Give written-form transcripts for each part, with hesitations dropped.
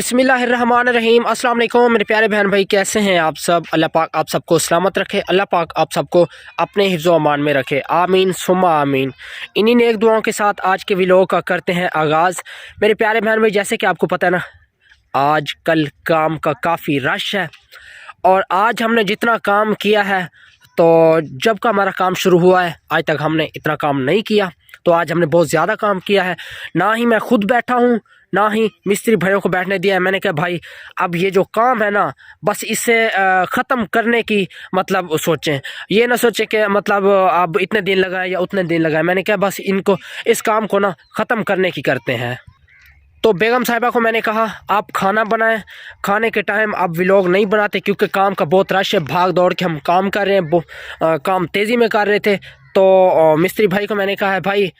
बिस्मिल्लाहिर्रहमानिर्रहीम। अस्सलाम वालेकुम मेरे प्यारे बहन भाई, कैसे हैं आप सब। अल्लाह पाक आप सबको सलामत रखे, अल्लाह पाक आप सबको अपने हिफ्ज़ व अमान में रखे, आमीन सुम्मा आमीन। इन्हीं नेक दुआओं के साथ आज के व्लॉग का करते हैं आगाज़। मेरे प्यारे बहन भाई, जैसे कि आपको पता है ना, आज कल काम का काफ़ी रश है और आज हमने जितना काम किया है, तो जब का हमारा काम शुरू हुआ है आज तक हमने इतना काम नहीं किया। तो आज हमने बहुत ज़्यादा काम किया है। ना ही मैं खुद बैठा हूँ, ना ही मिस्त्री भाइयों को बैठने दिया है। मैंने कहा भाई अब ये जो काम है ना, बस इसे ख़त्म करने की मतलब सोचें, ये ना सोचें कि मतलब अब इतने दिन लगाए या उतने दिन लगाए। मैंने कहा बस इनको इस काम को ना ख़त्म करने की करते हैं। तो बेगम साहिबा को मैंने कहा आप खाना बनाएं। खाने के टाइम अब व्लॉग नहीं बनाते क्योंकि काम का बहुत रश है, भाग दौड़ के हम काम कर रहे हैं, काम तेज़ी में कर रहे थे। तो मिस्त्री भाई को मैंने कहा है भाई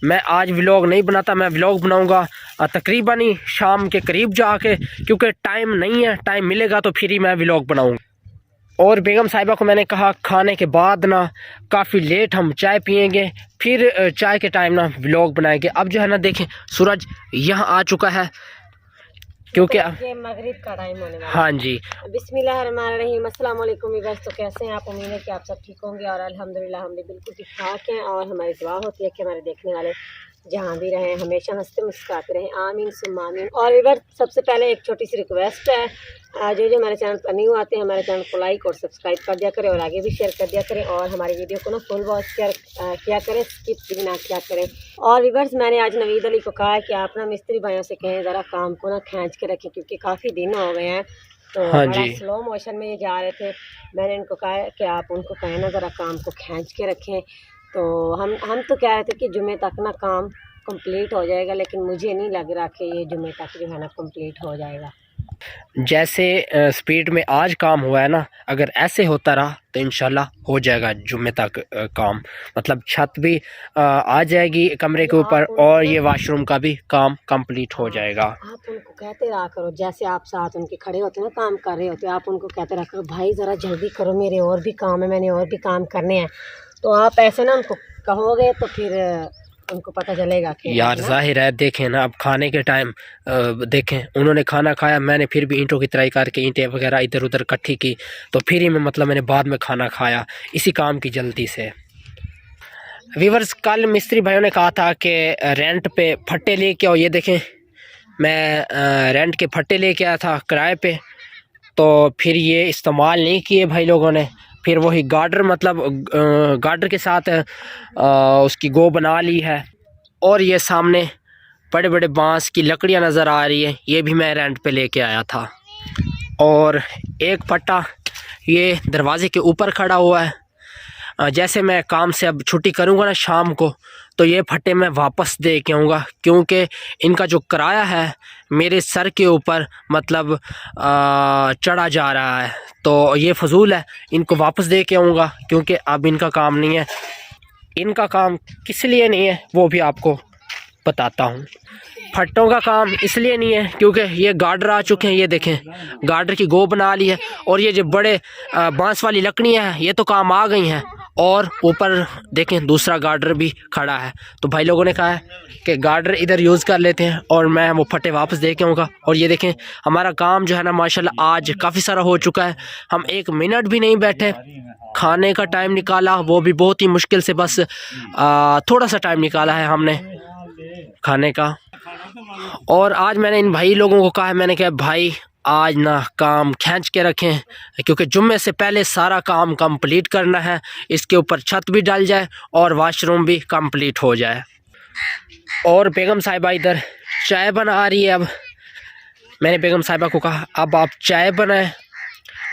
मैं आज व्लॉग नहीं बनाता, मैं व्लॉग बनाऊंगा तकरीबन ही शाम के करीब जाके, क्योंकि टाइम नहीं है, टाइम मिलेगा तो फिर ही मैं व्लॉग बनाऊंगा। और बेगम साहिबा को मैंने कहा खाने के बाद ना काफ़ी लेट हम चाय पियेंगे, फिर चाय के टाइम ना व्लॉग बनाएंगे। अब जो है ना देखें सूरज यहाँ आ चुका है क्योंकि मगरिब का टाइम होने वाला है। हाँ जी। बिस्मिल्लाहिर्रहमानिर्रहीम। अस्सलाम वालेकुम व्यूअर्स, तो कैसे हैं आप। उम्मीद है कि आप सब ठीक होंगे और अल्हम्दुलिल्लाह हम भी बिल्कुल ठीक ठाक हैं। और हमारी दुआ होती है कि हमारे देखने वाले जहाँ भी रहें हमेशा हंसते मुस्कुराते रहें, आमीन सुम्मा आमीन। और व्यूअर्स सबसे पहले एक छोटी सी रिक्वेस्ट है, जो हमारे चैनल पर न्यू आते हैं हमारे चैनल को लाइक और सब्सक्राइब कर दिया करें और आगे भी शेयर कर दिया करें और हमारी वीडियो को ना फुल वॉच किया करें, स्किप भी ना किया करें। और व्यूअर्स मैंने आज नवीद अली को कहा है कि आप ना मिस्त्री भाइयों से कहें ज़रा काम को ना खींच के रखें, क्योंकि काफ़ी दिन हो गए हैं तो हाँ बड़ा जी। स्लो मोशन में ये जा रहे थे। मैंने इनको कहा है कि आप उनको कहें ना ज़रा काम को खींच के रखें। तो हम तो कह रहे थे कि जुमे तक ना काम कंप्लीट हो जाएगा, लेकिन मुझे नहीं लग रहा कि ये जुमे तक जो है ना कंप्लीट हो जाएगा। जैसे स्पीड में आज काम हुआ है ना, अगर ऐसे होता रहा तो इंशाल्लाह हो जाएगा जुम्मे तक काम। मतलब छत भी आ जाएगी कमरे के ऊपर और ये वाशरूम का भी काम कंप्लीट हो जाएगा। आप उनको कहते रहा करो, जैसे आप साथ उनके खड़े होते हैं ना काम कर रहे होते हैं, आप उनको कहते रहा करो भाई ज़रा जल्दी करो, मेरे और भी काम है, मैंने और भी काम करने हैं। तो आप ऐसे ना उनको कहोगे तो फिर उनको पता चलेगा कि यार जाहिर है, देखें ना अब खाने के टाइम देखें उन्होंने खाना खाया, मैंने फिर भी ईंटों की तराई करके ईंटें वगैरह इधर उधर इकट्ठी की, तो फिर ही मैं मतलब मैंने बाद में खाना खाया इसी काम की जल्दी से। व्यूअर्स कल मिस्त्री भाइयों ने कहा था कि रेंट पे फट्टे लेके आओ। ये देखें मैं रेंट के फट्टे लेके आया था किराए पे, तो फिर ये इस्तेमाल नहीं किए भाई लोगों ने। फिर वही गार्डर मतलब गार्डर के साथ उसकी गो बना ली है। और ये सामने बड़े बड़े बांस की लकड़ियां नज़र आ रही है, ये भी मैं रेंट पे लेके आया था। और एक फट्टा ये दरवाज़े के ऊपर खड़ा हुआ है। जैसे मैं काम से अब छुट्टी करूँगा ना शाम को, तो ये फट्टे मैं वापस दे के आऊँगा, क्योंकि इनका जो किराया है मेरे सर के ऊपर मतलब चढ़ा जा रहा है, तो ये फजूल है। इनको वापस दे के आऊँगा क्योंकि अब इनका काम नहीं है। इनका काम किस लिए नहीं है वो भी आपको बताता हूँ। फट्टों का काम इसलिए नहीं है क्योंकि ये गार्डर आ चुके हैं, ये देखें गार्डर की गो बना ली है। और ये जो बड़े बांस वाली लकड़ियाँ हैं ये तो काम आ गई हैं, और ऊपर देखें दूसरा गार्डर भी खड़ा है। तो भाई लोगों ने कहा है कि गार्डर इधर यूज़ कर लेते हैं और मैं वो फट्टे वापस दे के आऊँगा। और ये देखें हमारा काम जो है ना माशाल्लाह आज काफ़ी सारा हो चुका है। हम एक मिनट भी नहीं बैठे, खाने का टाइम निकाला वो भी बहुत ही मुश्किल से, बस थोड़ा सा टाइम निकाला है हमने खाने का। और आज मैंने इन भाई लोगों को कहा है, मैंने कहा भाई आज ना काम खींच के रखें, क्योंकि जुम्मे से पहले सारा काम कंप्लीट करना है। इसके ऊपर छत भी डल जाए और वाशरूम भी कंप्लीट हो जाए। और बेगम साहिबा इधर चाय बना रही है। अब मैंने बेगम साहिबा को कहा अब आप चाय बनाएं,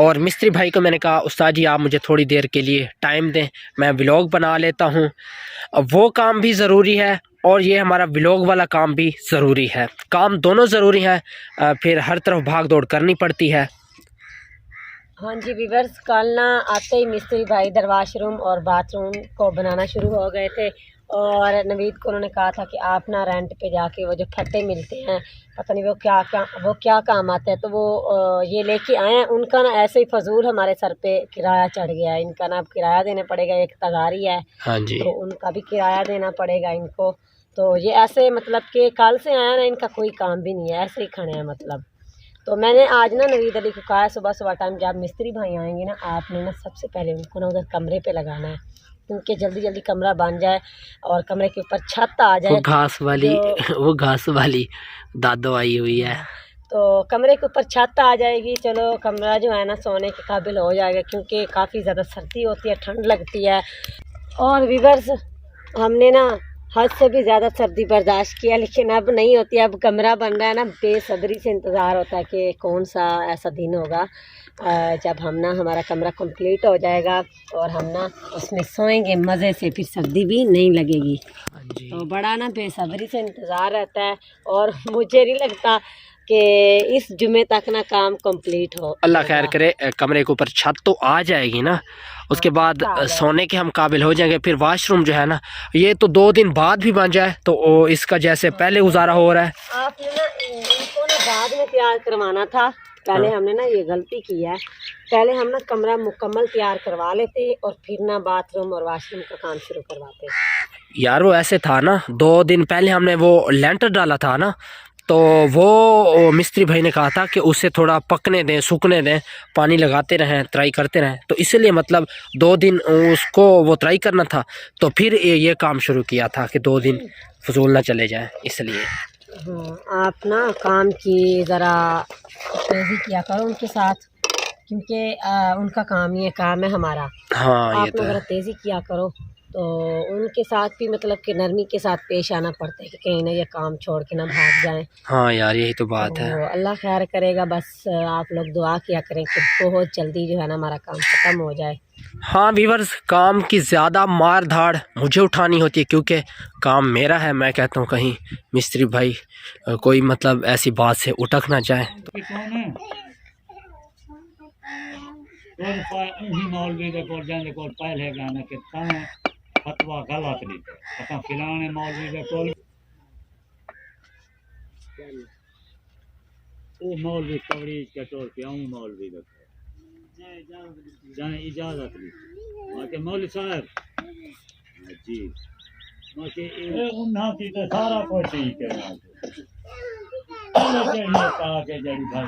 और मिस्त्री भाई को मैंने कहा उस्ताद जी आप मुझे थोड़ी देर के लिए टाइम दें, मैं व्लॉग बना लेता हूँ। वो काम भी ज़रूरी है और ये हमारा व्लॉग वाला काम भी ज़रूरी है, काम दोनों ज़रूरी है, फिर हर तरफ भाग दौड़ करनी पड़ती है। हाँ जी व्यूअर्स, कल ना आते ही मिस्त्री भाई इधर वाशरूम और बाथरूम को बनाना शुरू हो गए थे। और नवीद को उन्होंने कहा था कि आप ना रेंट पे जाके वो जो फट्टे मिलते हैं, पता नहीं वो क्या काम आते हैं, तो वो ये लेके आए हैं। उनका ना ऐसे ही फजूल हमारे सर पे किराया चढ़ गया है। इनका ना अब किराया देना पड़ेगा, एक तगारी है हाँ जी। तो उनका भी किराया देना पड़ेगा इनको। तो ये ऐसे मतलब कि कल से आया ना, इनका कोई काम भी नहीं है, ऐसे ही खड़े हैं मतलब। तो मैंने आज ना नवीद अली को कहा सुबह सुबह टाइम जब मिस्त्री भाई आएंगे ना, आपने ना सबसे पहले उनको ना उधर कमरे पे लगाना है, क्योंकि जल्दी जल्दी कमरा बन जाए और कमरे के ऊपर छत आ जाए। वो घास वाली वो घास वाली दादो आई हुई है, तो कमरे के ऊपर छत आ जाएगी। चलो कमरा जो है ना सोने के काबिल हो जाएगा, क्योंकि काफ़ी ज़्यादा सर्दी होती है, ठंड लगती है। और व्यूअर्स, हमने ना हद से भी ज़्यादा सर्दी बर्दाश्त किया, लेकिन अब नहीं होती। अब कमरा बन रहा है ना, बेसब्री से इंतज़ार होता है कि कौन सा ऐसा दिन होगा जब हम ना हमारा कमरा कंप्लीट हो जाएगा और हम ना उसमें सोएंगे मज़े से, फिर सर्दी भी नहीं लगेगी। तो बड़ा ना बेसब्री से इंतज़ार रहता है और मुझे नहीं लगता कि इस जुमे तक ना काम कंप्लीट हो। अल्लाह खैर करे, कमरे के ऊपर छत तो आ जाएगी ना, उसके बाद सोने के हम काबिल हो जाएंगे। फिर वाशरूम जो है ना, ये तो 2 दिन बाद भी बन जाए तो इसका जैसे पहले गुजारा हो रहा है। आपने ना इनको ना बाद में तैयार करवाना था, पहले हमने ना ये गलती की है। पहले हम ना कमरा मुकम्मल तैयार करवा लेते और फिर ना बाथरूम और वाशरूम का काम शुरू करवाते। यार वो ऐसे था ना, 2 दिन पहले हमने वो लेंटर डाला था ना, तो वो मिस्त्री भाई ने कहा था कि उसे थोड़ा पकने दें, सूखने दें, पानी लगाते रहें, ट्राई करते रहें। तो इसलिए मतलब 2 दिन उसको वो ट्राई करना था, तो फिर ये काम शुरू किया था कि 2 दिन फजूल ना चले जाएं, इसलिए। हाँ, आप ना काम की ज़रा तेज़ी किया करो उनके साथ, क्योंकि उनका काम ये काम है हमारा। हाँ, आप ये तो ज़रा है। तेज़ी किया करो, तो उनके साथ भी मतलब कि नरमी के साथ पेश आना पड़ता है कि कहीं ना ये काम छोड़ के ना भाग जाएं। हाँ यार, यही तो बात है। तो अल्लाह खैर करेगा, बस आप लोग दुआ किया करें कि बहुत जल्दी जो है ना हमारा काम ख़त्म हो जाए। हाँ व्यूअर्स, काम की ज़्यादा मार धाड़ मुझे उठानी होती है, क्योंकि काम मेरा है। मैं कहता हूँ कहीं मिस्त्री भाई कोई मतलब ऐसी बात से उठक ना जाए। मौलवी पहले गाना कि फतवा गलत दी फिलाने मौलवी मौलवी तवरीज के तौर पे मौलवी इजाजत दी मौलवी साहब जी तो सारा कुछ ठीक है जड़ी भाई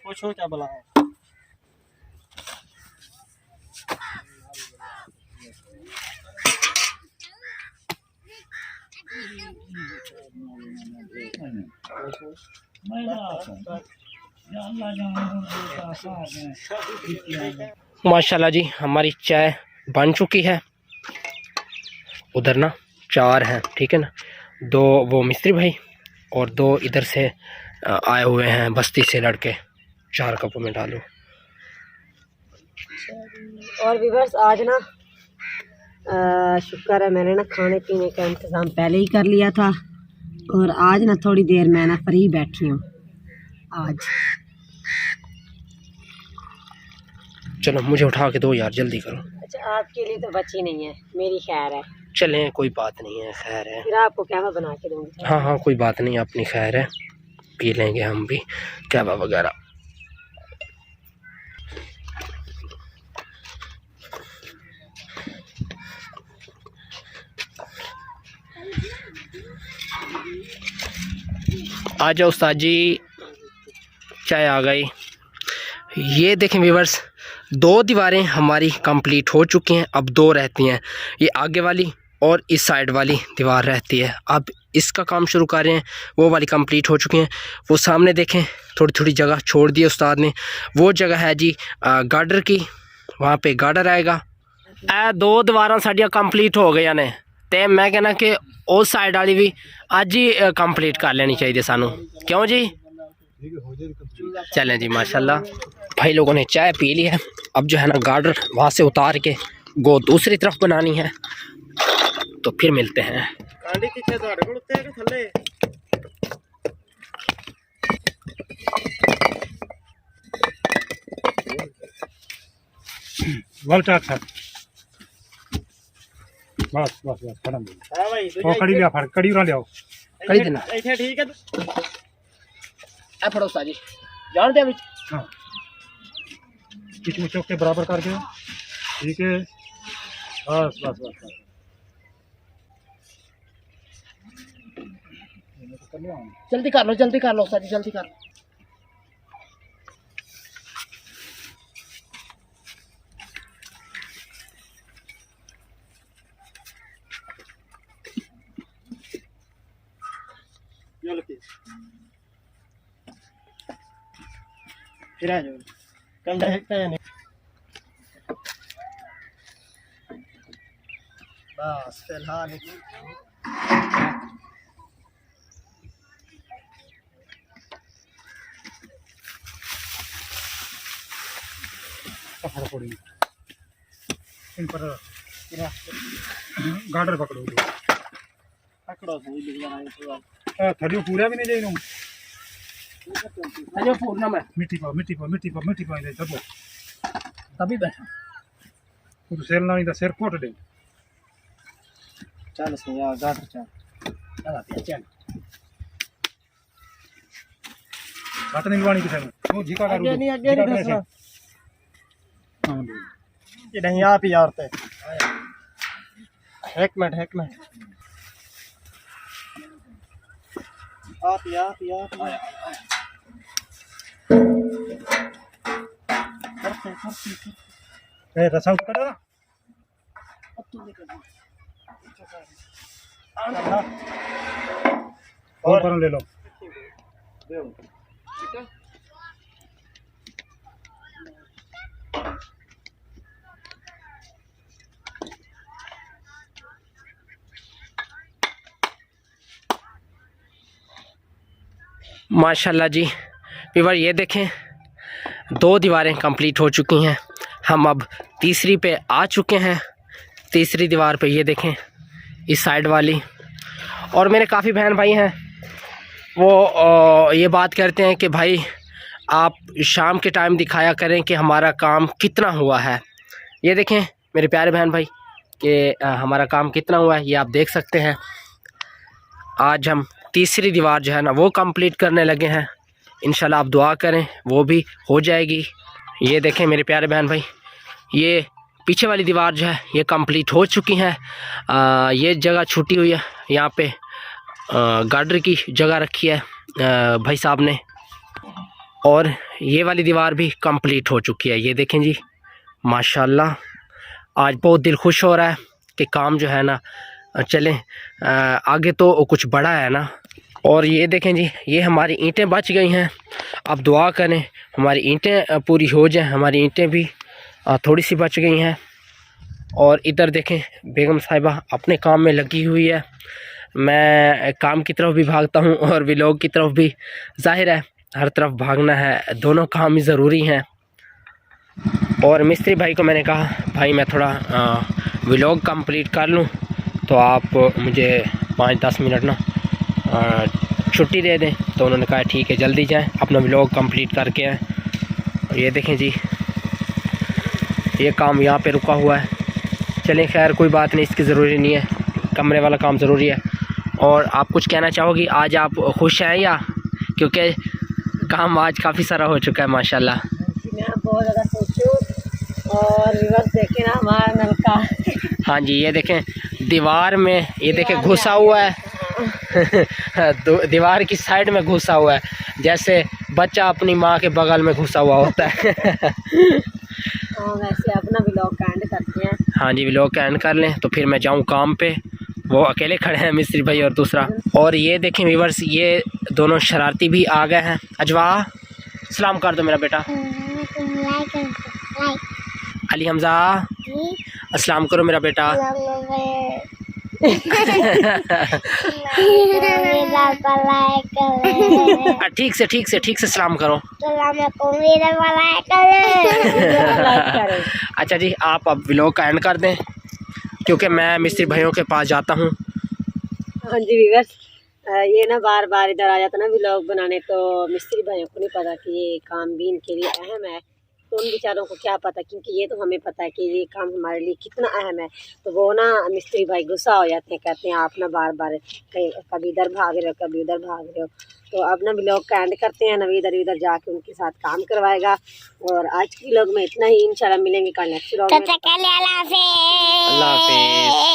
पूछो क्या बोला माशाल्लाह जी, हमारी चाय बन चुकी है। उधर ना 4 हैं, ठीक है ना, 2 वो मिस्त्री भाई और 2 इधर से आए हुए हैं बस्ती से लड़के। 4 कपों में डालो। और व्यूअर्स, आज ना शुक्र है मैंने ना खाने पीने का इंतज़ाम पहले ही कर लिया था, और आज ना थोड़ी देर मैं ना फ्री बैठी हूँ आज। चलो मुझे उठा के दो यार, जल्दी करो। अच्छा, आपके लिए तो बची नहीं है, मेरी खैर है। चलें, कोई बात नहीं है, खैर है। फिर आपको क्या मैं बना के दूँगी। हाँ हाँ, कोई बात नहीं, अपनी खैर है। पी लेंगे हम भी कहवा वगैरह। आ जाओ उस्ताद जी, चाय आ गई। ये देखें व्यूवर्स, 2 दीवारें हमारी कंप्लीट हो चुकी हैं, अब 2 रहती हैं। ये आगे वाली और इस साइड वाली दीवार रहती है। अब इसका काम शुरू कर रहे हैं। वो वाली कंप्लीट हो चुकी हैं। वो सामने देखें थोड़ी थोड़ी जगह छोड़ दी उस्ताद ने। वो जगह है जी गार्डर की, वहाँ पे गार्डर आएगा। 2 दीवारां साडियां कंप्लीट हो गई ने, तो मैं कहना कि उस साइड वाली भी अज ही कंप्लीट कर लेनी चाहिए सानू, क्यों जी? चलें जी माशाल्लाह। भाई लोगों ने चाय पी ली है। अब जो है ना गार्डर वहाँ से उतार के गो दूसरी तरफ बनानी है, तो फिर मिलते हैं। बस बस बस खड़ा दे। हां भाई वो कड़ी लिया, फड़ कड़ी उरा लियाओ। कड़ी देना इथे ठीक है। ए फड़ो साजी जान दे विच। हां बीच में चौक के बराबर कर दो। ठीक है, बस बस बस जल्दी कर लो, जल्दी कर लो साजी, जल्दी कर लो। फिर आ जाओ। कम डायरेक्ट है नहीं, बस फिलहाल पकड़ो इन पर गार्डर पकड़ो थलियो पूरा भी नहीं जाए अरे पूर्णा में मिट्टी पा दे दबो तभी बैठा तो सेल ना नहीं सिर कोट दे। चल से यार गार्डर चल चल हाथ नहीं लवानी किसी ने वो झिका कर नहीं आगे नहीं धसना। हां ये नहीं आप ही यार ते एक मिनट आप ए रसा कर ना और पर ले लो। माशाल्लाह जी व्यूअर, ये देखें 2 दीवारें कंप्लीट हो चुकी हैं। हम अब तीसरी पे आ चुके हैं। तीसरी दीवार पे ये देखें इस साइड वाली। और मेरे काफ़ी बहन भाई हैं वो ये बात करते हैं कि भाई आप शाम के टाइम दिखाया करें कि हमारा काम कितना हुआ है। ये देखें मेरे प्यारे बहन भाई कि हमारा काम कितना हुआ है, ये आप देख सकते हैं। आज हम तीसरी दीवार जो है ना वो कंप्लीट करने लगे हैं। इंशाल्लाह आप दुआ करें वो भी हो जाएगी। ये देखें मेरे प्यारे बहन भाई, ये पीछे वाली दीवार जो है ये कंप्लीट हो चुकी है। ये जगह छूटी हुई है, यहाँ पे गार्डर की जगह रखी है भाई साहब ने। और ये वाली दीवार भी कंप्लीट हो चुकी है। ये देखें जी माशाल्लाह, आज बहुत दिल खुश हो रहा है कि काम जो है ना चलें आगे तो कुछ बड़ा है ना। और ये देखें जी ये हमारी ईंटें बच गई हैं। अब दुआ करें हमारी ईंटें पूरी हो जाएं। हमारी ईंटें भी थोड़ी सी बच गई हैं। और इधर देखें बेगम साहिबा अपने काम में लगी हुई है। मैं काम की तरफ भी भागता हूँ और व्लॉग की तरफ भी। जाहिर है हर तरफ भागना है, दोनों काम ही ज़रूरी हैं। और मिस्त्री भाई को मैंने कहा भाई मैं थोड़ा व्लॉग कंप्लीट कर लूँ तो आप मुझे 5-10 मिनट ना छुट्टी दे दें। तो उन्होंने कहा ठीक है जल्दी जाएं, अपना व्लॉग कंप्लीट करके आएँ। और ये देखें जी ये काम यहाँ पे रुका हुआ है। चलें खैर कोई बात नहीं, इसकी ज़रूरी नहीं है, कमरे वाला काम ज़रूरी है। और आप कुछ कहना चाहोगी? आज आप खुश हैं या क्योंकि काम आज काफ़ी सारा हो चुका है माशाल्लाह। मैं बहुत ज़्यादा सोचूं और रिवर्स देखें ना हमारा नलका। हाँ जी, ये देखें दीवार में, ये देखें घुसा हुआ है दीवार की साइड में घुसा हुआ है, जैसे बच्चा अपनी माँ के बगल में घुसा हुआ होता है। तो वैसे अपना व्लॉग का एंड करते हैं। हाँ जी, व्लॉग का एंड कर लें तो फिर मैं जाऊँ काम पे। वो अकेले खड़े हैं मिस्त्री भाई और दूसरा। और ये देखें व्यूअर्स, ये दोनों शरारती भी आ गए हैं। अजवा सलाम कर दो मेरा बेटा। अली हमजा अस्सलाम करो मेरा बेटा। ठीक से सलाम करो। अच्छा जी, आप अब व्लॉग का एंड कर दें क्योंकि मैं मिस्त्री भाइयों के पास जाता हूँ। हाँ जी व्यूअर्स, ये ना बार बार इधर आ जाता ना व्लॉग बनाने, तो मिस्त्री भाइयों को नहीं पता कि ये काम भी इनके लिए अहम है। तो उन बेचारों को क्या पता, क्योंकि ये तो हमें पता है कि ये काम हमारे लिए कितना अहम है। तो वो ना मिस्त्री भाई गुस्सा हो जाते हैं, कहते हैं आप ना बार बार कभी इधर भाग रहे हो कभी उधर भाग रहे हो। तो अब ना व्लॉग का एंड करते हैं। नवी इधर जाके उनके साथ काम करवाएगा। और आज की व्लॉग में इतना ही, इंशाल्लाह मिलेंगे कल नेक्स्ट व्लॉग में। अल्लाह हाफिज़।